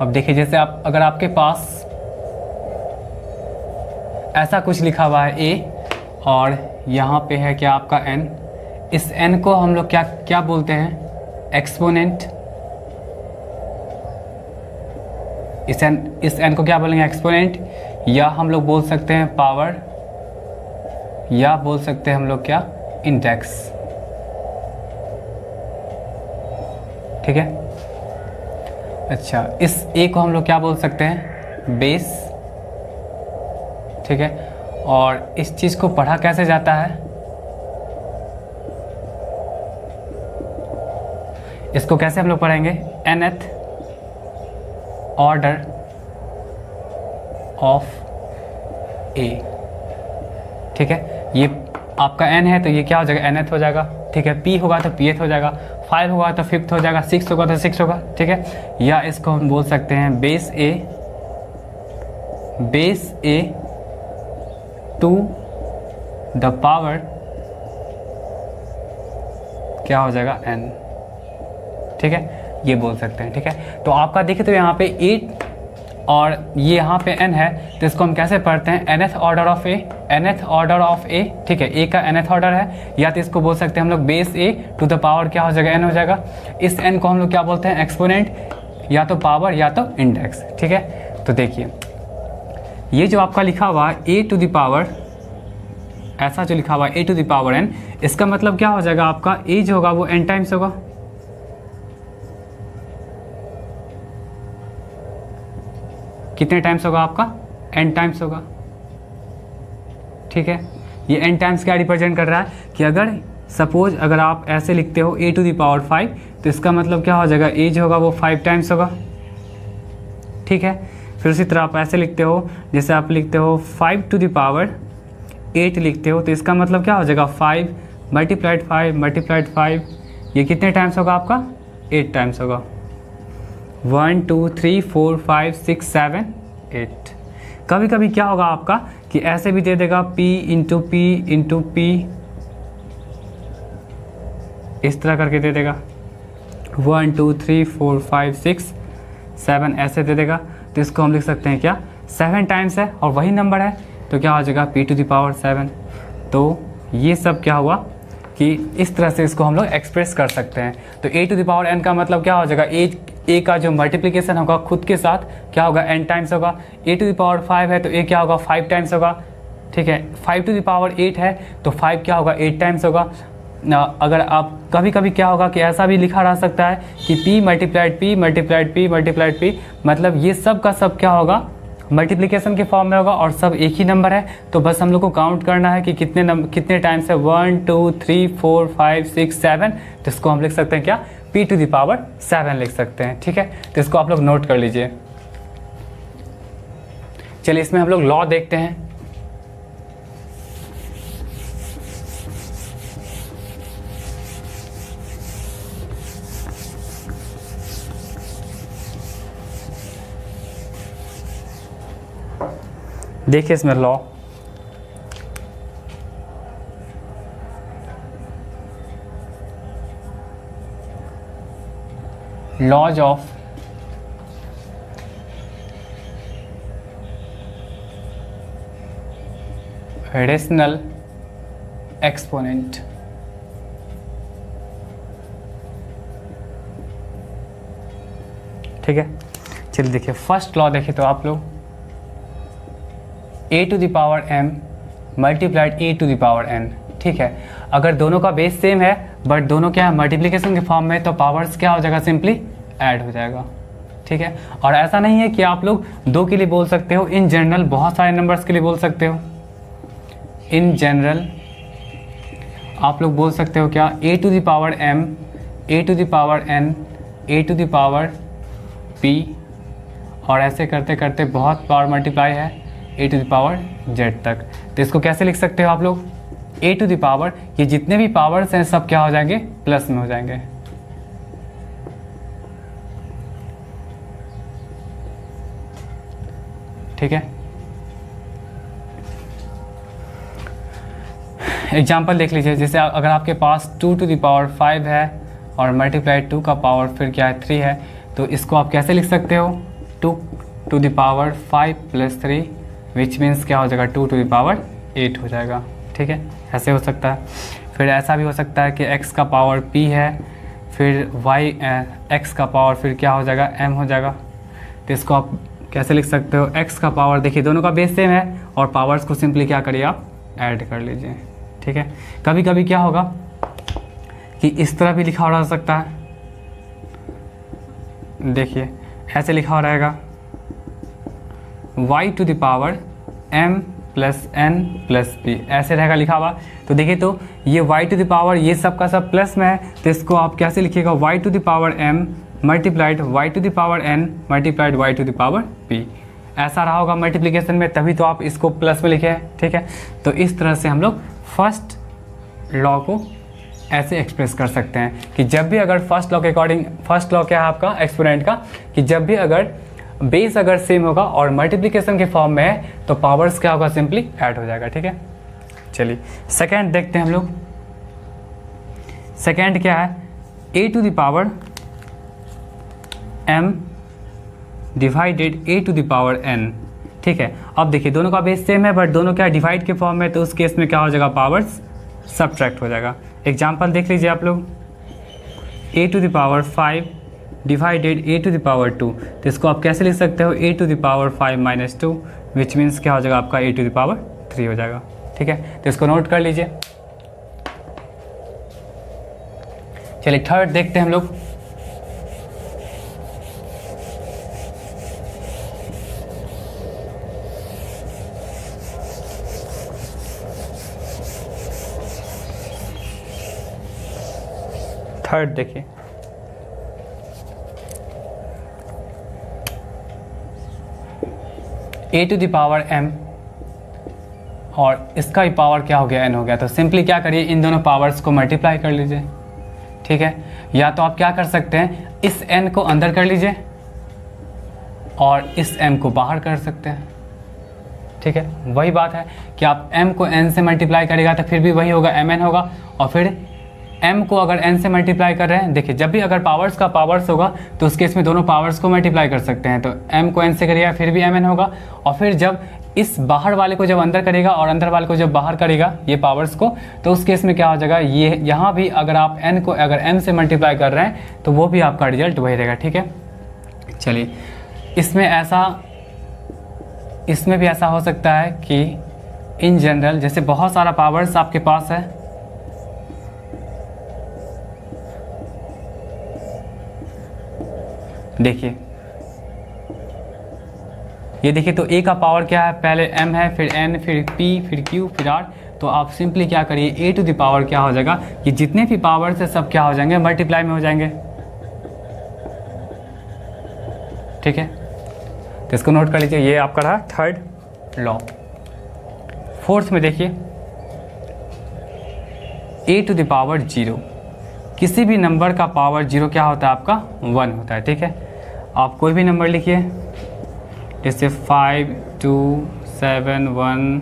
अब देखिए जैसे आप अगर आपके पास ऐसा कुछ लिखा हुआ है a और यहाँ पे है क्या आपका n, इस n को हम लोग क्या क्या बोलते हैं, एक्सपोनेंट। इस n को क्या बोलेंगे, एक्सपोनेंट, या हम लोग बोल सकते हैं पावर, या बोल सकते हैं हम लोग क्या, इंडेक्स। ठीक है। अच्छा, इस a को हम लोग क्या बोल सकते हैं, बेस। ठीक है। और इस चीज़ को पढ़ा कैसे जाता है, इसको कैसे हम लोग पढ़ेंगे, nth ऑर्डर ऑफ a। ठीक है, ये आपका n है तो ये क्या हो जाएगा, nth हो जाएगा। ठीक है, p होगा तो pth हो जाएगा, 5 होगा तो 5th हो जाएगा, 6 होगा तो 6 होगा। ठीक है, या इसको हम बोल सकते हैं base a to the power क्या हो जाएगा, n। ठीक है, ये बोल सकते हैं। ठीक है, तो आपका देखें तो यहाँ पे 8 और ये यहाँ पे n है, तो इसको हम कैसे पढ़ते हैं, nth order of a, nth order of a। ठीक है, a का nth ऑर्डर है, या तो इसको बोल सकते हैं हम लोग base a to the power क्या हो जाएगा, n हो जाएगा। इस n को हम लोग क्या बोलते हैं, एक्सपोनेंट, या तो पावर या तो इंडेक्स। ठीक है, तो देखिए ये जो आपका लिखा हुआ है a टू द पावर, ऐसा जो लिखा हुआ है a to the power n, इसका मतलब क्या हो जाएगा, आपका a जो होगा वो n टाइम्स होगा। कितने टाइम्स होगा आपका, n टाइम्स होगा। ठीक है, ये n टाइम्स क्या रिप्रेजेंट कर रहा है कि अगर सपोज अगर आप ऐसे लिखते हो a टू द पावर 5, तो इसका मतलब क्या हो जाएगा, a जो होगा वो 5 टाइम्स होगा। ठीक है, फिर उसी तरह आप ऐसे लिखते हो, जैसे आप लिखते हो 5 टू द पावर 8 लिखते हो, तो इसका मतलब क्या हो जाएगा, 5 मल्टीप्लाइड 5 मल्टीप्लाइड 5, ये कितने टाइम्स होगा आपका, 8 टाइम्स होगा। 1 2 3 4 5 6 7 8। कभी कभी क्या होगा आपका कि ऐसे भी दे देगा p into P into P, इस तरह करके दे देगा 1 2 3 4 5 6 7 ऐसे दे देगा। तो इसको हम लिख सकते हैं क्या, 7 टाइम्स है और वही नंबर है, तो क्या हो जाएगा p टू द पावर 7। तो ये सब क्या हुआ कि इस तरह से इसको हम लोग एक्सप्रेस कर सकते हैं। तो a to the power n का मतलब क्या हो जाएगा, a का जो मल्टीप्लिकेशन होगा खुद के साथ क्या होगा, n टाइम्स होगा। a टू द पावर 5 है तो a क्या होगा, 5 टाइम्स होगा। ठीक है, 5 टू द पावर 8 है तो 5 क्या होगा, 8 टाइम्स होगा। अगर आप कभी कभी क्या होगा कि ऐसा भी लिखा रह सकता है कि p multiplied p multiplied p multiplied p, मतलब ये सब का सब क्या होगा, मल्टीप्लिकेशन के फॉर्म में होगा और सब एक ही नंबर है। तो बस हम लोग को काउंट करना है कि कितने टाइम्स है, 1 2 3 4 5 6 7। तो इसको हम लिख सकते हैं क्या, p टू द पावर 7 लिख सकते हैं। ठीक है, तो इसको आप लोग नोट कर लीजिए। चलिए इसमें हम लोग लॉ देखते हैं। देखिए इसमें law, laws of rational exponent. ठीक है, चलिए देखिए फर्स्ट लॉ देखिए तो आप लोग a to the power m multiplied a to the power n। ठीक है, अगर दोनों का बेस सेम है बट दोनों क्या है मल्टीप्लिकेशन के फॉर्म में, तो पावर्स क्या हो जाएगा, सिंपली ऐड हो जाएगा। ठीक है, और ऐसा नहीं है कि आप लोग 2 के लिए बोल सकते हो, इन जनरल बहुत सारे नंबर्स के लिए बोल सकते हो। इन जनरल आप लोग बोल सकते हो क्या, a to the power m, a to the power n, a to the power p, और ऐसे करते करते बहुत पावर मल्टीप्लाई है a to the power z तक। तो इसको कैसे लिख सकते हो आप लोग, a टू द पावर, ये जितने भी पावर्स हैं सब क्या हो जाएंगे, प्लस में हो जाएंगे। ठीक है, एग्जाम्पल देख लीजिए। जैसे अगर आपके पास 2 टू द पावर 5 है और मल्टीप्लाई 2 का पावर फिर क्या है 3 है, तो इसको आप कैसे लिख सकते हो, 2 to the power 5 plus 3 which means क्या हो जाएगा 2 टू द पावर 8 हो जाएगा। ठीक है, ऐसे हो सकता है। फिर ऐसा भी हो सकता है कि x का पावर p है, फिर y x का पावर फिर क्या हो जाएगा m हो जाएगा। तो इसको आप कैसे लिख सकते हो, x का पावर देखिए दोनों का बेस सेम है और पावर्स को सिंपली क्या करिए आप ऐड कर लीजिए। ठीक है, कभी कभी क्या होगा कि इस तरह भी लिखा हो सकता है, देखिए ऐसे लिखा हो रहेगा y to the power m plus n plus p, ऐसे रहेगा लिखा हुआ। तो देखिए तो ये y टू द पावर ये सब का सब प्लस में है, तो इसको आप कैसे लिखिएगा y to the power m multiplied y to the power n multiplied y to the power p, ऐसा रहा होगा मल्टीप्लिकेशन में, तभी तो आप इसको प्लस में लिखे हैं। ठीक है, तो इस तरह से हम लोग फर्स्ट लॉ को ऐसे एक्सप्रेस कर सकते हैं कि जब भी अगर फर्स्ट लॉ के अकॉर्डिंग, फर्स्ट लॉ क्या है आपका एक्सपोनेंट का, कि जब भी अगर बेस अगर सेम होगा और मल्टीप्लिकेशन के फॉर्म में है तो पावर्स क्या होगा सिंपली ऐड हो जाएगा। ठीक है, चलिए सेकंड देखते हैं हम लोग। सेकंड क्या है, a to the power m divided a to the power n। ठीक है, अब देखिए दोनों का बेस सेम है बट दोनों क्या डिवाइड के फॉर्म में, तो उस केस में क्या हो जाएगा पावर्स सब्ट्रैक्ट हो जाएगा। एग्जाम्पल देख लीजिए आप लोग, a टू द पावर 5 डिवाइडेड a टू द पावर 2, तो इसको आप कैसे लिख सकते हो a to the power 5 minus 2 which means क्या हो जाएगा आपका a टू द पावर 3 हो जाएगा। ठीक है, तो इसको नोट कर लीजिए। चलिए थर्ड देखते हैं हम लोग। थर्ड देखिए, a to the power m और इसका ही पावर क्या हो गया n हो गया, तो सिंपली क्या करिए इन दोनों पावर्स को मल्टीप्लाई कर लीजिए। ठीक है, या तो आप क्या कर सकते हैं इस n को अंदर कर लीजिए और इस m को बाहर कर सकते हैं। ठीक है, वही बात है कि आप m को n से मल्टीप्लाई करेगा तो फिर भी वही होगा mn होगा, और फिर m को अगर n से मल्टीप्लाई कर रहे हैं, देखिए जब भी अगर पावर्स का पावर्स होगा तो उस केस में दोनों पावर्स को मल्टीप्लाई कर सकते हैं, तो m को n से करिएगा फिर भी mn होगा, और फिर जब इस बाहर वाले को जब अंदर करेगा और अंदर वाले को जब बाहर करेगा ये पावर्स को, तो उस केस में क्या हो जाएगा, ये यहाँ भी अगर आप n को अगर m से मल्टीप्लाई कर रहे हैं तो वो भी आपका रिजल्ट वही रहेगा। ठीक है, चलिए इसमें भी ऐसा हो सकता है कि इन जनरल जैसे बहुत सारा पावर्स आपके पास है, देखिए ये देखिए तो a का पावर क्या है, पहले m है, फिर n, फिर p, फिर q, फिर r, तो आप सिंपली क्या करिए a टू द पावर क्या हो जाएगा कि जितने भी पावर्स है सब क्या हो जाएंगे मल्टीप्लाई में हो जाएंगे। ठीक है, तो इसको नोट कर लीजिए, ये आपका रहा थर्ड लॉ। फोर्थ में देखिए a टू द पावर 0, किसी भी नंबर का पावर 0 क्या होता है आपका 1 होता है। ठीक है, आप कोई भी नंबर लिखिए जैसे 5 2 7 1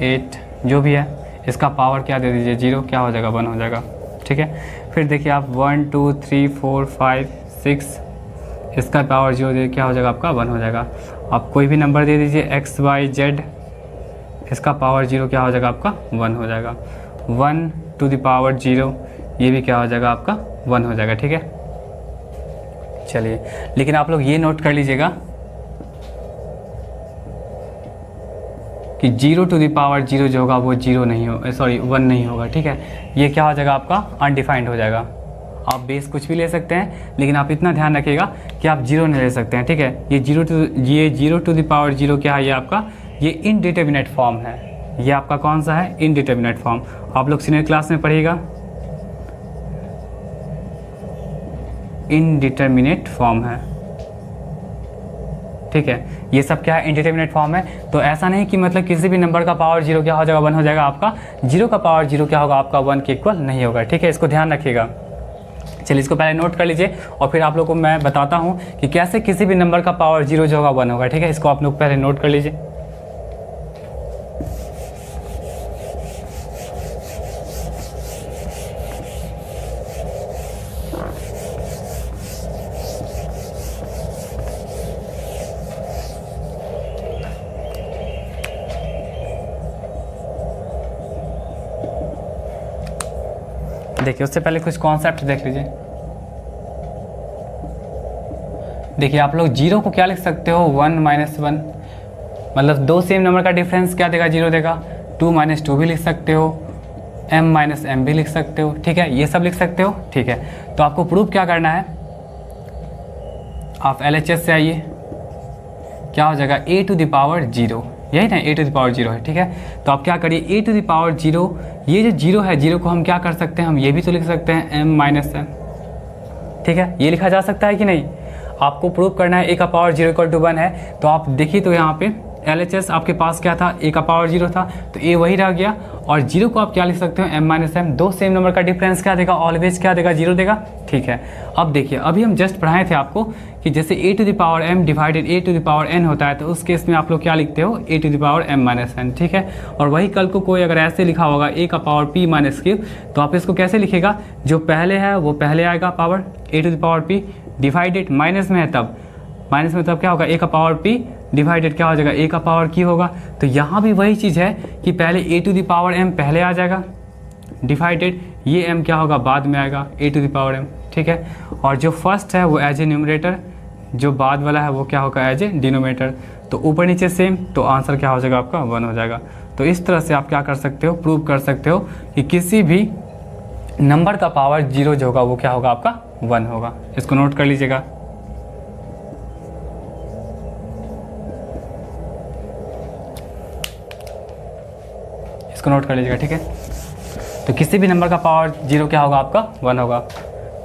8 जो भी है, इसका पावर क्या दे दीजिए 0, क्या हो जाएगा 1 हो जाएगा। ठीक है, फिर देखिए आप 1 2 3 4 5 6, इसका पावर 0 दे क्या हो जाएगा आपका 1 हो जाएगा। आप कोई भी नंबर दे दीजिए x y z, इसका पावर 0 क्या हो जाएगा आपका 1 हो जाएगा। 1 टू द पावर 0 ये भी क्या हो जाएगा आपका 1 हो जाएगा। ठीक है, चलिए लेकिन आप लोग ये नोट कर लीजिएगा कि 0 टू द पावर 0 जो होगा वो 0 नहीं हो, सॉरी 1 नहीं होगा। ठीक है, ये क्या हो जाएगा आपका अनडिफाइंड हो जाएगा। आप बेस कुछ भी ले सकते हैं लेकिन आप इतना ध्यान रखिएगा कि आप 0 नहीं ले सकते हैं। ठीक है, ये 0 टू द पावर 0 क्या है, ये आपका ये इनडिटरमिनेट फॉर्म है। ये आपका कौन सा है, इनडिटरमिनेट फॉर्म। आप लोग सीनियर क्लास में पढ़िएगा, इनडिटरमिनेट फॉर्म है। ठीक है, ये सब क्या है इनडिटरमिनेट फॉर्म है। तो ऐसा नहीं कि मतलब किसी भी नंबर का पावर 0 क्या हो जाएगा 1 हो जाएगा, आपका 0 का पावर 0 क्या होगा आपका 1 के इक्वल नहीं होगा। ठीक है, इसको ध्यान रखिएगा। चलिए इसको पहले नोट कर लीजिए और फिर आप लोगों को मैं बताता हूँ कि कैसे किसी भी नंबर का पावर 0 जो होगा 1 होगा। ठीक है, इसको आप लोग पहले नोट कर लीजिए। देखिए उससे पहले कुछ कॉन्सेप्ट देख लीजिए। देखिए आप लोग जीरो को क्या लिख सकते हो, 1 - 1, मतलब दो सेम नंबर का डिफरेंस क्या देगा, जीरो देगा। 2 - 2 भी लिख सकते हो, m - m भी लिख सकते हो, ठीक है, ये सब लिख सकते हो, ठीक है। तो आपको प्रूफ क्या करना है, आप LHS से आइए, क्या हो जाएगा a⁻0, यही ना a⁻0 है, ठीक है। तो आप क्या करिए a⁻0, ये जो जीरो है, जीरो को हम क्या कर सकते हैं, हम ये भी तो लिख सकते हैं m - m, ठीक है, ये लिखा जा सकता है कि नहीं। आपको प्रूव करना है a⁻0 = 1 है। तो आप देखिए तो यहाँ पे LHS आपके पास क्या था, a⁻0 था, तो a वही रह गया, और जीरो को आप क्या लिख सकते हो, m - m, दो सेम नंबर का डिफरेंस क्या देगा, ऑलवेज क्या देगा, जीरो देगा, ठीक है। अब देखिए अभी हम जस्ट पढ़ाए थे आपको कि जैसे a⁻m डिवाइडेड a⁻n होता है, तो उस केस में आप लोग क्या लिखते हो, a⁻m - n, ठीक है। और वही कल को कोई अगर ऐसे लिखा होगा a⁻p - q, तो आप इसको कैसे लिखेगा, जो पहले है वो पहले आएगा पावर a⁻p, डिवाइडेड माइनस में है तब, माइनस में तब क्या होगा, a⁻p डिवाइडेड क्या हो जाएगा, a⁻q होगा। तो यहाँ भी वही चीज़ है कि पहले a⁻m पहले आ जाएगा, डिवाइडेड ये m क्या होगा, बाद में आएगा a⁻m, ठीक है। और जो फर्स्ट है वो एज ए न्यूमरेटर, जो बाद वाला है वो क्या होगा, एज ए डिनोमिनेटर। तो ऊपर नीचे सेम, तो आंसर क्या हो जाएगा आपका, 1 हो जाएगा। तो इस तरह से आप क्या कर सकते हो, प्रूव कर सकते हो कि किसी भी नंबर का पावर जीरो जो होगा वो क्या होगा, आपका 1 होगा। इसको नोट कर लीजिएगा। इसको नोट कर लीजिएगा, ठीक है। तो किसी भी नंबर का पावर जीरो क्या होगा, आपका 1 होगा।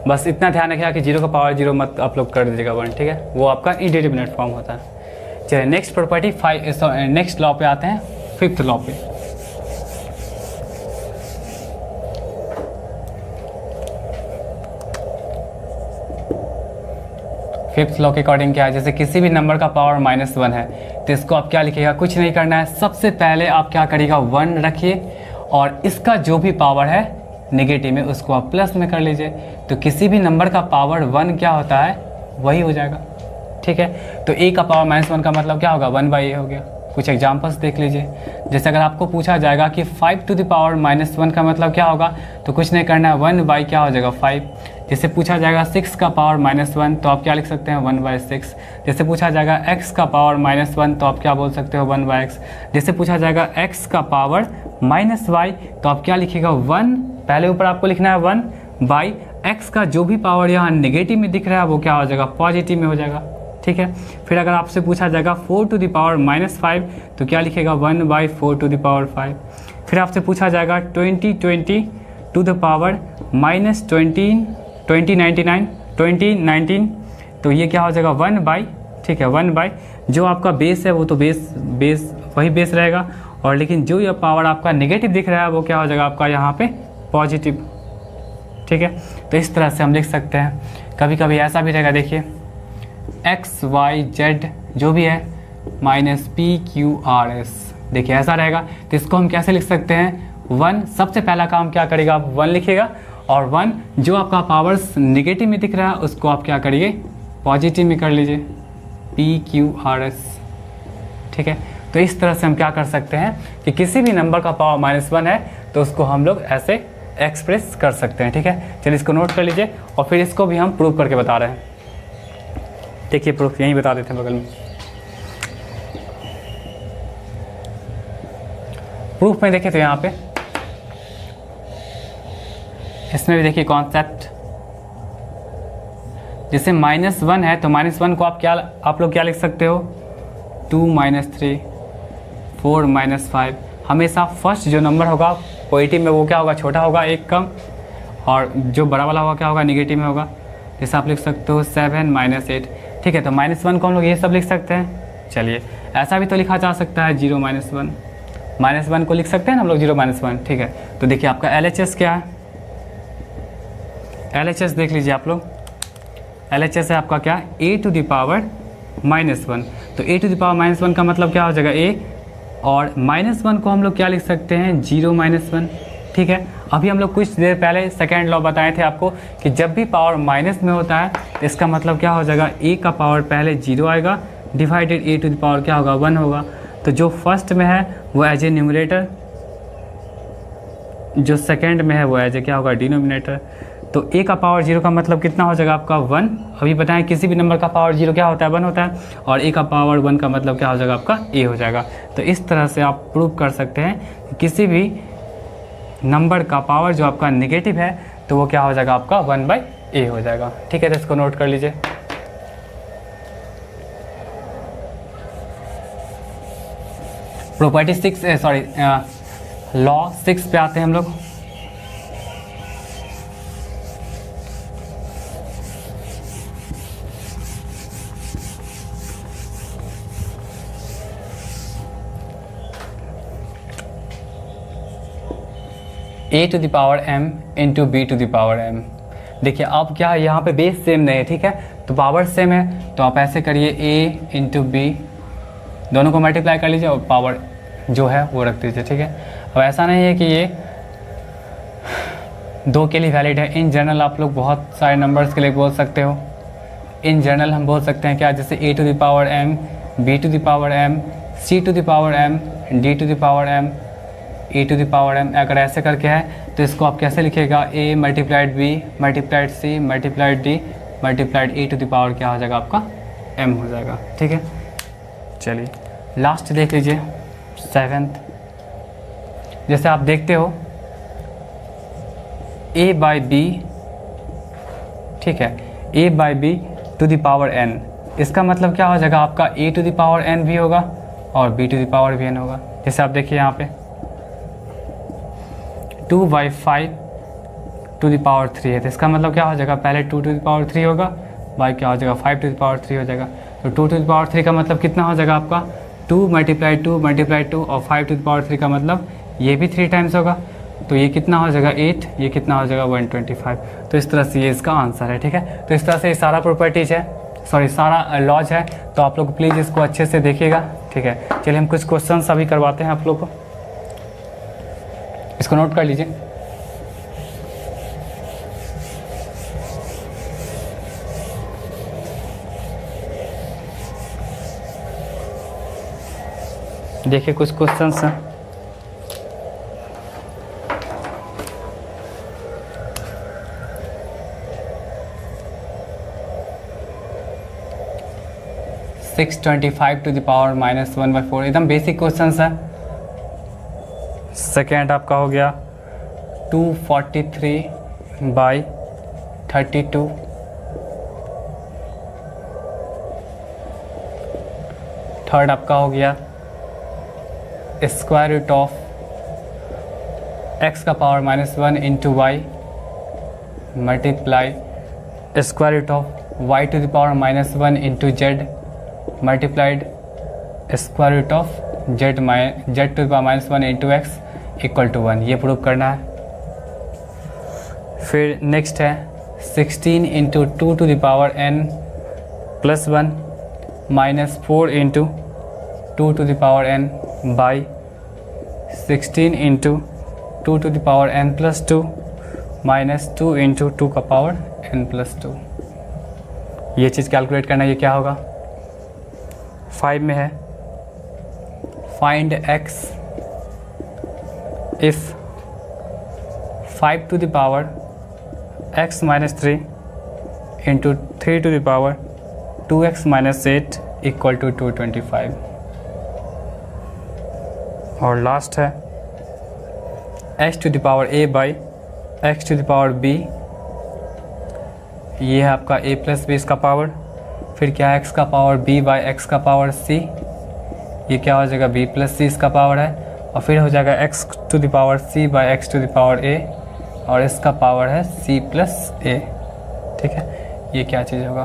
बस इतना ध्यान रखिएगा कि जीरो का पावर जीरो मत आप लोग कर दीजिएगा 1, ठीक है, वो आपका इंडिटरमिनेट फॉर्म होता है। चलिए नेक्स्ट प्रॉपर्टी नेक्स्ट लॉ पे आते हैं, 5th लॉ पे। फिफ्थ लॉ के अकॉर्डिंग क्या है, जैसे किसी भी नंबर का पावर -1 है, तो इसको आप क्या लिखिएगा, कुछ नहीं करना है, सबसे पहले आप क्या करिएगा, 1 रखिए, और इसका जो भी पावर है नेगेटिव में उसको आप प्लस में कर लीजिए। तो किसी भी नंबर का पावर 1 क्या होता है, वही हो जाएगा, ठीक है। तो a का पावर -1 का मतलब क्या होगा, 1/a हो गया। कुछ एग्जांपल्स देख लीजिए, जैसे अगर आपको पूछा जाएगा कि 5⁻1 का मतलब क्या होगा, तो कुछ नहीं करना है, 1 क्या हो जाएगा, 5। जैसे पूछा जाएगा 6 का पावर -1, तो आप क्या लिख सकते हैं, 1/6। जैसे पूछा जाएगा x का पावर -1, तो आप क्या बोल सकते हो, 1/x। जैसे पूछा जाएगा x का पावर -y, तो आप क्या लिखिएगा, 1, पहले ऊपर आपको लिखना है 1/x का जो भी पावर यहाँ नेगेटिव में दिख रहा है वो क्या हो जाएगा, पॉजिटिव में हो जाएगा, ठीक है। फिर अगर आपसे पूछा जाएगा 4⁻5, तो क्या लिखेगा, 1/4�5। फिर आपसे पूछा जाएगा 2019, तो ये क्या हो जाएगा, 1/, ठीक है, 1/, जो आपका बेस है वो तो बेस वही बेस रहेगा, और लेकिन जो ये पावर आपका नेगेटिव दिख रहा है वो क्या हो जाएगा, आपका यहाँ पे पॉजिटिव, ठीक है। तो इस तरह से हम लिख सकते हैं। कभी कभी ऐसा भी रहेगा, देखिए x y z जो भी है -p/q/r/s, देखिए ऐसा रहेगा। तो इसको हम कैसे लिख सकते हैं, 1, सबसे पहला काम क्या करेगा, आप 1 लिखिएगा, और 1 जो आपका पावर्स नेगेटिव में दिख रहा है उसको आप क्या करिए, पॉजिटिव में कर लीजिए, p/q/r/s, ठीक है। तो इस तरह से हम क्या कर सकते हैं कि किसी भी नंबर का पावर -1 है तो उसको हम लोग ऐसे एक्सप्रेस कर सकते हैं, ठीक है। चलिए इसको नोट कर लीजिए, और फिर इसको भी हम प्रूव करके बता रहे हैं। देखिए प्रूफ यहीं बता देते हैं बगल में। प्रूफ में देखिए तो यहाँ पे इसमें भी देखिए कॉन्सेप्ट, जैसे -1 है तो -1 को आप लोग क्या लिख सकते हो, 2 - 3, 4 - 5। हमेशा फर्स्ट जो नंबर होगा पॉजिटिव में वो क्या होगा, छोटा होगा, एक कम, और जो बड़ा वाला होगा क्या होगा, नेगेटिव में होगा। जैसे आप लिख सकते हो 7 - 8, ठीक है। तो -1 को हम लोग ये सब लिख सकते हैं। चलिए ऐसा भी तो लिखा जा सकता है, 0 - 1 को लिख सकते हैं ना हम लोग, 0 - 1, ठीक है। तो देखिए आपका LHS क्या है, LHS देख लीजिए आप लोग, LHS है आपका क्या, a⁻−1। तो a⁻−1 का मतलब क्या हो जाएगा, a, और -1 को हम लोग क्या लिख सकते हैं, 0 - 1, ठीक है। अभी हम लोग कुछ देर पहले सेकेंड लॉ बताए थे आपको कि जब भी पावर माइनस में होता है इसका मतलब क्या हो जाएगा, a का पावर पहले 0 आएगा, डिवाइडेड a⁻ क्या होगा, 1 होगा। तो जो फर्स्ट में है वो एज ए न्यूमरेटर जो सेकेंड में है वो एज ए क्या होगा डिनोमिनेटर। तो a का पावर 0 का मतलब कितना हो जाएगा आपका 1। अभी बताएं किसी भी नंबर का पावर 0 क्या होता है 1 होता है, और a का पावर 1 का मतलब क्या हो जाएगा आपका a हो जाएगा। तो इस तरह से आप प्रूव कर सकते हैं कि किसी भी नंबर का पावर जो आपका नेगेटिव है तो वो क्या हो जाएगा आपका 1/a हो जाएगा। ठीक है, तो इसको नोट कर लीजिए। प्रॉपर्टी 6 लॉ 6 पे आते हैं हम लोग। a to the power m into B to the power m। देखिए अब क्या है, यहाँ पे बेस सेम नहीं है, ठीक है, तो पावर सेम है, तो आप ऐसे करिए a इंटू बी, दोनों को मल्टीप्लाई कर लीजिए और पावर जो है वो रख दीजिए। ठीक है, अब ऐसा नहीं है कि ये दो के लिए वैलिड है। इन जनरल आप लोग बहुत सारे नंबर्स के लिए बोल सकते हो। इन जनरल हम बोल सकते हैं क्या, जैसे a to the power m, b to the power m, c to the power m, d to the power m, e to the power m। अगर ऐसे करके है तो इसको आप कैसे लिखिएगा, a multiplied b multiplied c multiplied d multiplied e to the power क्या हो जाएगा आपका m हो जाएगा। ठीक है, चलिए लास्ट देख लीजिए 7th। जैसे आप देखते हो a बाई बी, ठीक है, a by B to the power n, इसका मतलब क्या हो जाएगा आपका a to the power n भी होगा और b टू द पावर भी n होगा। जैसे आप देखिए यहाँ पे 2/5 टू द पावर 3 है, तो इसका मतलब क्या हो जाएगा, पहले 2 टू द पावर 3 होगा, बाई क्या हो जाएगा 5 टू द पावर 3 हो जाएगा। तो 2 टू द पावर 3 का मतलब कितना हो जाएगा आपका 2 मल्टीप्लाई 2 मल्टीप्लाई 2, और 5 टू द पावर 3 का मतलब ये भी 3 टाइम्स होगा, तो ये कितना हो जाएगा 8, ये कितना हो जाएगा 125। तो इस तरह से ये इसका आंसर है। ठीक है, तो इस तरह से ये सारा प्रॉपर्टीज है, सारा लॉज है, तो आप लोग प्लीज़ इसको अच्छे से देखिएगा। ठीक है, चलिए हम कुछ क्वेश्चन अभी करवाते हैं आप लोग को, इसको नोट कर लीजिए। देखिए कुछ क्वेश्चंस हैं। (625 टू द पावर -1/4), एकदम बेसिक क्वेश्चंस है। सेकेंड आपका हो गया 243/32। थर्ड आपका हो गया स्क्वायर रूट ऑफ x का power -1 into Y multiply square root of y to the power -1 into Z multiplied square root of जेड to the power -1 into X equal to 1। ये प्रूव करना है। फिर नेक्स्ट है 16 into 2 to the power n plus 1 -4 into 2 to the power n by 16 into 2 to the power n plus 2 -2 into 2 का power n plus 2। ये चीज़ calculate करना, ये क्या होगा 5 में है, find x if 5 to the power x -3 into 3 to the power 2x -8 equal to 225। और last है x to the power a by x to the power b, ये है आपका a प्लस b इसका पावर। फिर क्या है x का पावर b बाई x का पावर c, ये क्या हो जाएगा b प्लस c इसका पावर है। और फिर हो जाएगा x to the power c by x to the power a, और इसका पावर है c प्लस a। ठीक है, ये क्या चीज़ होगा,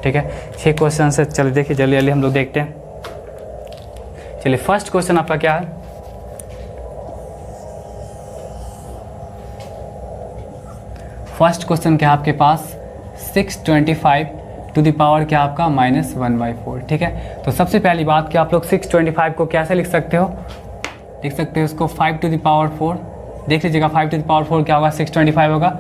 ठीक है। 6 क्वेश्चन से, चलिए देखिए जल्दी जल्दी हम लोग देखते हैं। चलिए फर्स्ट क्वेश्चन आपका क्या है, फर्स्ट क्वेश्चन क्या है आपके पास 625 टू द पावर क्या आपका -1/4। ठीक है, तो सबसे पहली बात कि आप लोग 625 को कैसे लिख सकते हो, लिख सकते हो इसको 5 टू द पावर 4। देख लीजिएगा 5 टू द पावर 4 क्या होगा 625 होगा,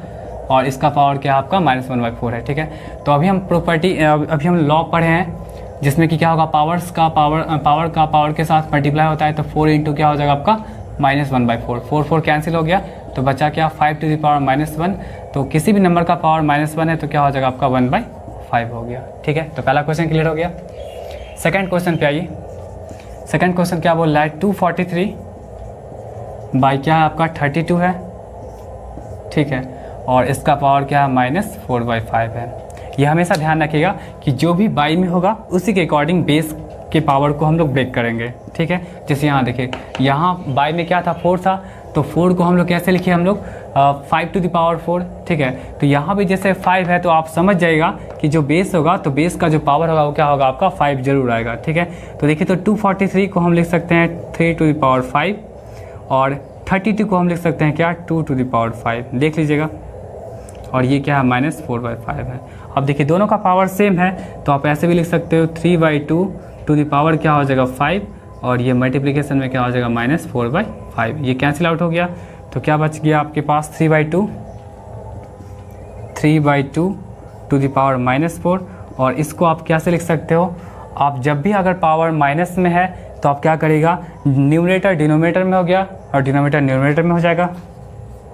और इसका पावर क्या आपका -1/4 है। ठीक है, तो अभी हम प्रॉपर्टी, अभी हम लॉ पढ़े हैं जिसमें कि क्या होगा पावर का पावर के साथ मल्टीप्लाई होता है, तो 4 इंटू क्या हो जाएगा आपका -1/4, 4 कैंसिल हो गया, तो बचा क्या 5 टू द पावर -1। तो किसी भी नंबर का पावर -1 है तो क्या हो जाएगा आपका 1/5 हो गया। ठीक है, तो पहला क्वेश्चन क्लियर हो गया। सेकंड क्वेश्चन पे आइए। सेकंड क्वेश्चन क्या बोल रहा है, 243 बाई क्या है आपका 32 है। ठीक है, और इसका पावर क्या है -4/5 है। ये हमेशा ध्यान रखिएगा कि जो भी बाई में होगा उसी के अकॉर्डिंग बेस के पावर को हम लोग ब्रेक करेंगे। ठीक है, जैसे यहाँ देखिए, यहाँ बाई में क्या था 4 था, तो 4 को हम लोग कैसे लिखे हम लोग 5 टू द पावर 4। ठीक है, तो यहाँ भी जैसे 5 है तो आप समझ जाइएगा कि जो बेस होगा तो बेस का जो पावर होगा वो क्या होगा आपका 5 जरूर आएगा। ठीक है, तो देखिए, तो 243 को हम लिख सकते हैं 3 टू द पावर 5 और 32 को हम लिख सकते हैं क्या 2 टू द पावर 5, देख लीजिएगा। और ये क्या है -4/5 है। अब देखिए दोनों का पावर सेम है तो आप ऐसे भी लिख सकते हो 3/2 टू द पावर क्या हो जाएगा 5, और ये मल्टीप्लिकेशन में क्या हो जाएगा -4/5। ये कैंसिल आउट हो गया, तो क्या बच गया आपके पास 3/2 टू द पावर -4। और इसको आप कैसे लिख सकते हो, आप जब भी अगर पावर माइनस में है तो आप क्या करेगा, न्यूमरेटर डिनोमिनेटर में हो गया और डिनोमिनेटर न्यूमरेटर में हो जाएगा।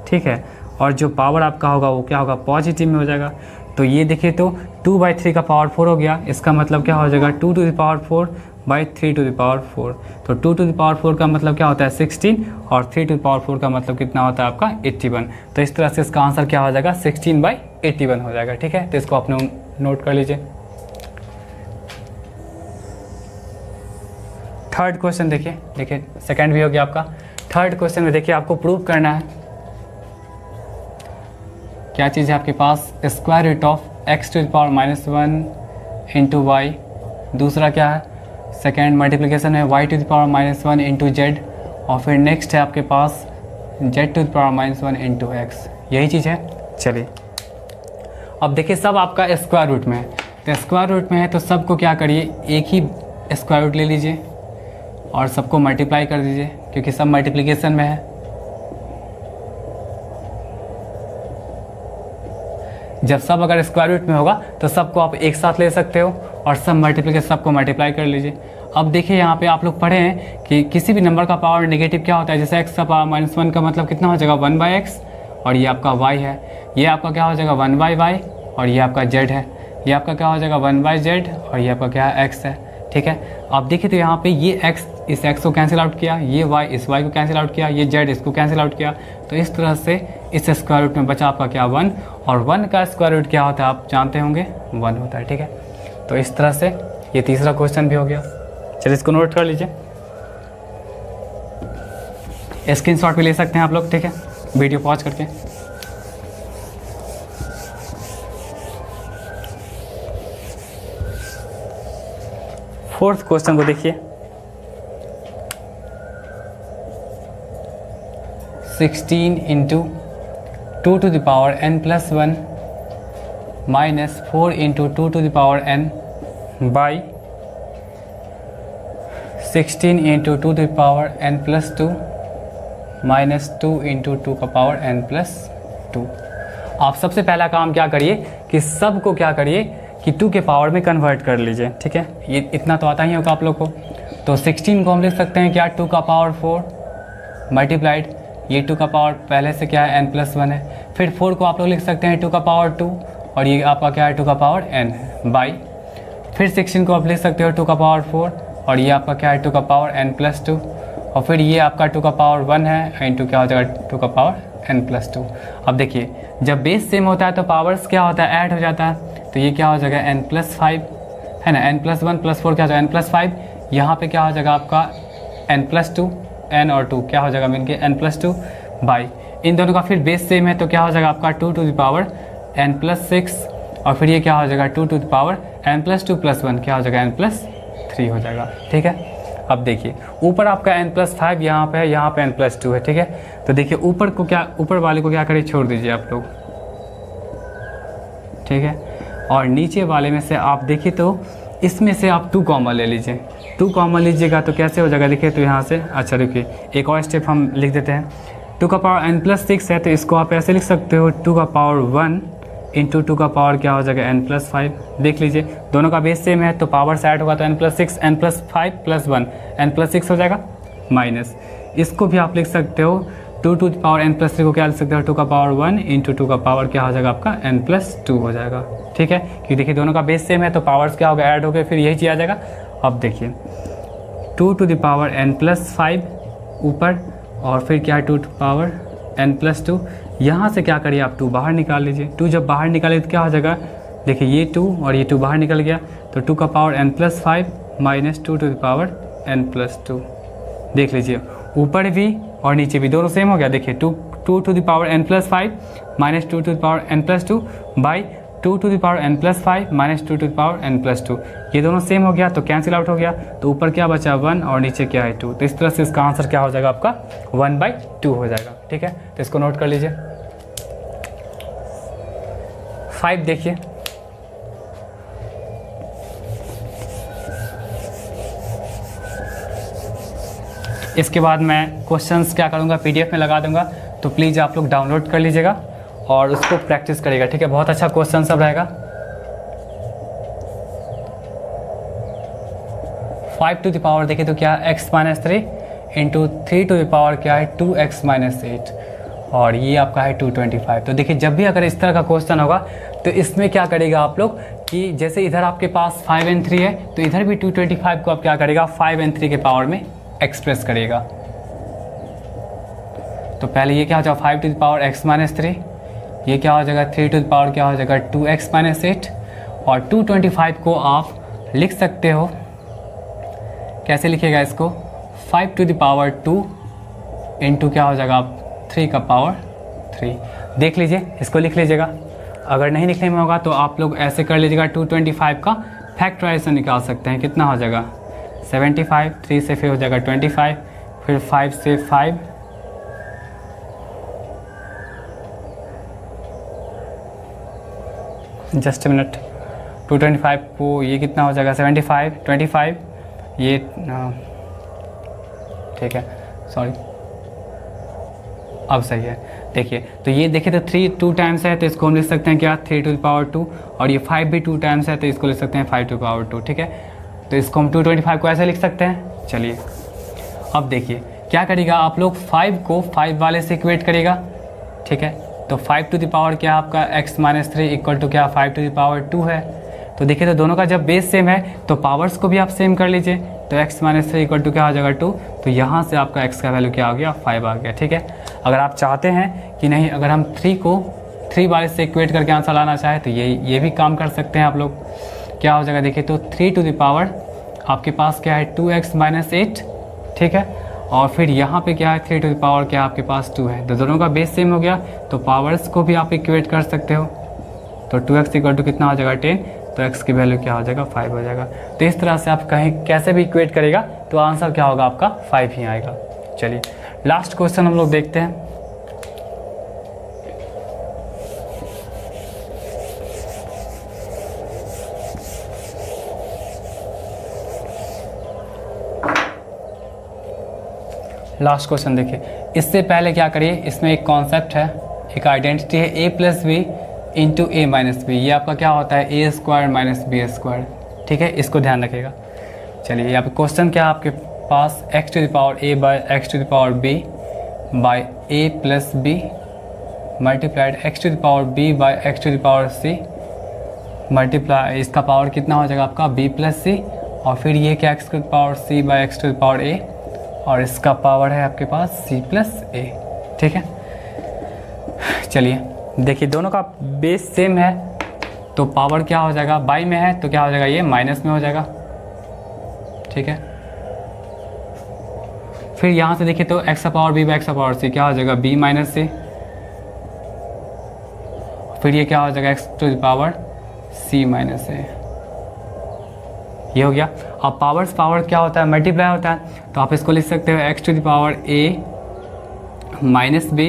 ठीक है, और जो पावर आपका होगा वो क्या होगा पॉजिटिव में हो जाएगा। तो ये देखिए, तो 2/3 का पावर 4 हो गया, इसका मतलब क्या हो जाएगा 2 to the power 4/3 to the power 4। तो 2 टू द पावर 4 का मतलब क्या होता है 16, और 3 टू द पावर 4 का मतलब कितना होता है आपका 81। तो इस तरह से इसका आंसर क्या हो जाएगा 16/81 हो जाएगा। ठीक है, तो इसको आपने नोट कर लीजिए। थर्ड क्वेश्चन देखिए, सेकंड भी हो गया आपका। थर्ड क्वेश्चन में देखिए, आपको प्रूव करना है क्या चीज़ है आपके पास, square root of x to the power -1 into y. दूसरा क्या है, सेकेंड मल्टीप्लिकेशन है y to the power -1 into z, और फिर नेक्स्ट है आपके पास z to the power -1 into x. यही चीज़ है। चलिए, अब देखिए सब आपका स्क्वायर रूट में है, तो स्क्वायर रूट में है तो सबको क्या करिए एक ही स्क्वायर रूट ले लीजिए और सबको मल्टीप्लाई कर दीजिए, क्योंकि सब मल्टीप्लिकेशन में है। जब सब अगर स्क्वायर रूट में होगा तो सबको आप एक साथ ले सकते हो और सब मल्टीप्लिकेशन सबको मल्टीप्लाई कर लीजिए। अब देखिए यहाँ पे आप लोग पढ़े हैं कि किसी भी नंबर का पावर नेगेटिव क्या होता है, जैसे x का पावर -1 का मतलब कितना हो जाएगा 1/x, और ये आपका y है, ये आपका क्या हो जाएगा 1/y, और ये आपका z है, ये आपका क्या हो जाएगा 1/z, और ये आपका क्या है x है। ठीक है, आप देखिए तो यहाँ पे ये x इस x को कैंसिल आउट किया, ये y इस y को कैंसिल आउट किया, ये z इसको कैंसिल आउट किया। तो इस तरह से इस स्क्वायर रूट में बचा आपका क्या 1, और 1 का स्क्वायर रूट क्या होता है आप जानते होंगे 1 होता है। ठीक है, तो इस तरह से ये तीसरा क्वेश्चन भी हो गया। चलिए इसको नोट कर लीजिए, स्क्रीनशॉट भी ले सकते हैं आप लोग। ठीक है, वीडियो पॉज करके। फोर्थ क्वेश्चन को देखिए, 16 into 2 to the power n+1 minus 4 into 2 to the power n by 16 into 2 to the power n+2 minus 2 into 2 का पावर n+2। आप सबसे पहला काम क्या करिए कि सबको क्या करिए कि 2 के पावर में कन्वर्ट कर लीजिए। ठीक है, ये इतना तो आता ही होगा आप लोग को। तो 16 को हम लिख सकते हैं क्या 2 का पावर 4 मल्टीप्लाइड, ये 2 का पावर पहले से क्या है n+1 है, फिर 4 को आप लोग लिख सकते हैं 2 का पावर 2, और ये आपका क्या है 2 का पावर n है, बाई फिर 16 को आप लिख सकते हो 2 का पावर 4, और ये आपका क्या है 2 का पावर n+2, और फिर ये आपका 2 का पावर 1 है इंटू क्या हो जाएगा 2 का पावर n+2। अब देखिए जब बेस सेम होता है तो पावर्स क्या होता है ऐड हो जाता है, तो ये क्या हो जाएगा n+5 है ना, n+1 + 4 क्या हो जाएगा n+5, यहाँ पे क्या हो जाएगा आपका n+2, n और 2 क्या हो जाएगा मिलके n+2 बाई इन दोनों का फिर बेस सेम है तो क्या हो जाएगा आपका 2 टू द पावर n+6, और फिर ये क्या हो जाएगा 2 टू द पावर n+2 + 1 क्या हो जाएगा n+3 हो जाएगा। ठीक है, अब देखिए ऊपर आपका n+5 यहाँ पे है, यहाँ पे n+2 है। ठीक है, तो देखिए ऊपर वाले को क्या करिए छोड़ दीजिए आप लोग। ठीक है, और नीचे वाले में से आप देखिए तो इसमें से आप 2 कॉमन ले लीजिए। 2 कॉमन लीजिएगा तो कैसे हो जाएगा देखिए, तो यहाँ से अच्छा रुकिए एक और स्टेप हम लिख देते हैं। 2 का पावर n+6 है तो इसको आप ऐसे लिख सकते हो 2 का पावर 1 इंटू टू का पावर क्या हो जाएगा n+5। देख लीजिए दोनों का बेस सेम है तो पावर से ऐड होगा तो n+6 n+5 + 1 n+6 हो जाएगा माइनस। इसको भी आप लिख सकते हो 2 टू द पावर n+3 को क्या लिख सकते हो 2 का पावर 1 इंटू 2 का पावर क्या हो जाएगा आपका n+2 हो जाएगा। ठीक है, क्योंकि देखिए दोनों का बेस सेम है तो पावर्स क्या होगा ऐड हो गए, फिर यही चीज़ आ जाएगा। अब देखिए 2 टू द पावर n+5 ऊपर और फिर क्या है 2 टू पावर n+2। यहाँ से क्या करिए आप 2 बाहर निकाल लीजिए। 2 जब बाहर निकाले तो क्या हो जाएगा, देखिए ये 2 और ये 2 बाहर निकल गया तो 2 का power n+5 minus 2 to the power n+2। देख लीजिए ऊपर भी और नीचे भी दोनों सेम हो गया। देखिए 2 to the power n+5 minus 2 to the power n+2 by 2 to the power n+5 minus 2 to the power n+2, ये दोनों सेम हो गया तो कैंसिल आउट हो गया। तो ऊपर क्या बचा 1 और नीचे क्या है 2। तो इस तरह से इसका आंसर क्या हो जाएगा आपका 1/2 हो जाएगा। ठीक है, तो इसको नोट कर लीजिए। 5 देखिए, इसके बाद मैं क्वेश्चंस क्या करूँगा PDF में लगा दूंगा, तो प्लीज़ आप लोग डाउनलोड कर लीजिएगा और उसको प्रैक्टिस करिएगा। ठीक है, बहुत अच्छा क्वेश्चन सब रहेगा। 5 टू द पावर देखिए तो क्या x-3 into 3 to the power क्या है 2x-8 और ये आपका है 225। तो देखिए जब भी अगर इस तरह का क्वेश्चन होगा तो इसमें क्या करेगा आप लोग कि जैसे इधर आपके पास 5 and 3 है तो इधर भी 225 को आप क्या करेगा 5 and 3 के पावर में एक्सप्रेस करेगा। तो पहले ये क्या हो जाएगा 5 टू द पावर x-3, ये क्या हो जाएगा 3 टू द पावर क्या हो जाएगा 2x-8 और 225 को आप लिख सकते हो, कैसे लिखेगा इसको 5 टू द पावर 2 इंटू क्या हो जाएगा आप 3 का पावर 3। देख लीजिए इसको लिख लीजिएगा। अगर नहीं लिखने में होगा तो आप लोग ऐसे कर लीजिएगा 225 का फैक्टराइजेशन निकाल सकते हैं। कितना हो जाएगा 75, 3 से फिर हो जाएगा 25, फिर 5 से 5 जस्ट मिनट 225 को ये कितना हो जाएगा 75, 25 ये ठीक है सॉरी अब सही है। देखिए तो ये देखिए तो 3 2 टाइम्स है तो इसको हम लिख सकते हैं क्या 3 टू द पावर 2 और ये 5 भी 2 टाइम्स है तो इसको लिख सकते हैं 5 टू द पावर 2। ठीक है, तो इसको हम 225 को ऐसे लिख सकते हैं। चलिए अब देखिए क्या करेगा आप लोग 5 को 5 वाले से इक्वेट करेगा। ठीक है, तो 5 टू द पावर क्या आपका x-3 इक्वल टू क्या 5 टू द पावर 2 है। तो देखिए तो दोनों का जब बेस सेम है तो पावर्स को भी आप सेम कर लीजिए। तो x-3 इक्वल टू क्या हो जाएगा 2, तो यहाँ से आपका x का वैल्यू क्या आ गया 5 आ गया। ठीक है, अगर आप चाहते हैं कि नहीं अगर हम 3 को 3 वाले से इक्वेट करके आंसर लाना चाहें तो ये भी काम कर सकते हैं आप लोग। क्या हो जाएगा देखिए तो 3 टू द पावर आपके पास क्या है 2x-8। ठीक है, और फिर यहाँ पे क्या है 3 टू द पावर क्या आपके पास 2 है। तो दोनों का बेस सेम हो गया तो पावर्स को भी आप इक्वेट कर सकते हो। तो 2x इक्वल टू कितना हो जाएगा 10, तो x की वैल्यू क्या हो जाएगा 5 हो जाएगा। तो इस तरह से आप कहीं कैसे भी इक्वेट करेगा तो आंसर क्या होगा आपका 5 ही आएगा। चलिए लास्ट क्वेश्चन हम लोग देखते हैं। लास्ट क्वेश्चन देखिए, इससे पहले क्या करिए इसमें एक कॉन्सेप्ट है, एक आइडेंटिटी है a plus B into A minus B. ये आपका क्या होता है a square minus B square. ठीक है, इसको ध्यान रखिएगा। चलिए यहाँ पे क्वेश्चन क्या है आपके पास x to the power a by x to the power b by a plus B multiplied x to the power b by x to the power c multiply इसका पावर कितना हो जाएगा आपका b प्लस c और फिर ये क्या x to the power c by x to the power a और इसका पावर है आपके पास c प्लस a। ठीक है, चलिए देखिए दोनों का बेस सेम है तो पावर क्या हो जाएगा बाई में है तो क्या हो जाएगा ये माइनस में हो जाएगा। ठीक है, फिर यहाँ से देखिए तो x का पावर b बाई x का पावर c क्या हो जाएगा b माइनस c, फिर ये क्या हो जाएगा x to the power c minus a। ये हो गया। अब पावर क्या होता है मल्टीप्लाई होता है तो आप इसको लिख सकते हो x to the power a minus B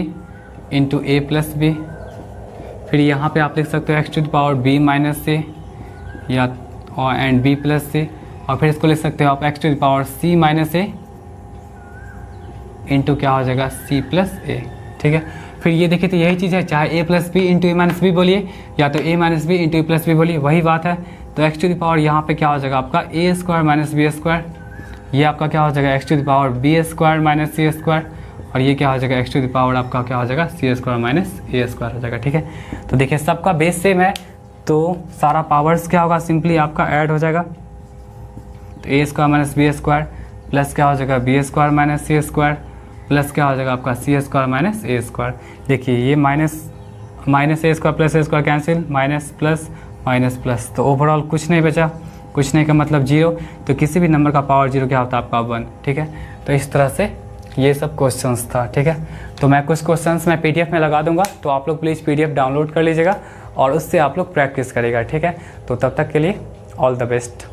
into A plus B. फिर यहाँ पे आप लिख सकते हो x to the power b minus c या और एंड b प्लस c और फिर इसको लिख सकते हो आप x to the power c minus a into क्या हो जाएगा c प्लस a। ठीक है, फिर ये देखिए तो यही चीज़ है, चाहे a plus B into A minus B बोलिए या तो a minus B into A plus B बोलिए, वही बात है। तो एक्स टू द पावर यहाँ पे क्या हो जाएगा आपका A square minus B square, ये आपका क्या हो जाएगा X to the power B square minus C square, और ये क्या हो जाएगा एक्स टू द पावर आपका क्या हो जाएगा सी स्क्वायर माइनस ए स्क्वायर हो जाएगा। ठीक है, तो देखिए सबका बेस सेम है तो सारा पावर्स क्या होगा सिंपली आपका ऐड हो जाएगा। तो a square minus B square plus क्या हो जाएगा बी स्क्वायर माइनस सी स्क्वायर प्लस क्या हो जाएगा आपका c square minus a square. देखिए ये minus a square plus a square cancel, minus plus, तो ओवरऑल कुछ नहीं बचा, कुछ नहीं का मतलब जीरो, तो किसी भी नंबर का पावर जीरो क्या होता है आपका 1। ठीक है, तो इस तरह से ये सब क्वेश्चंस था। ठीक है, तो मैं कुछ क्वेश्चंस मैं पीडीएफ में लगा दूंगा, तो आप लोग प्लीज़ पीडीएफ डाउनलोड कर लीजिएगा और उससे आप लोग प्रैक्टिस करिएगा। ठीक है, तो तब तक के लिए ऑल द बेस्ट।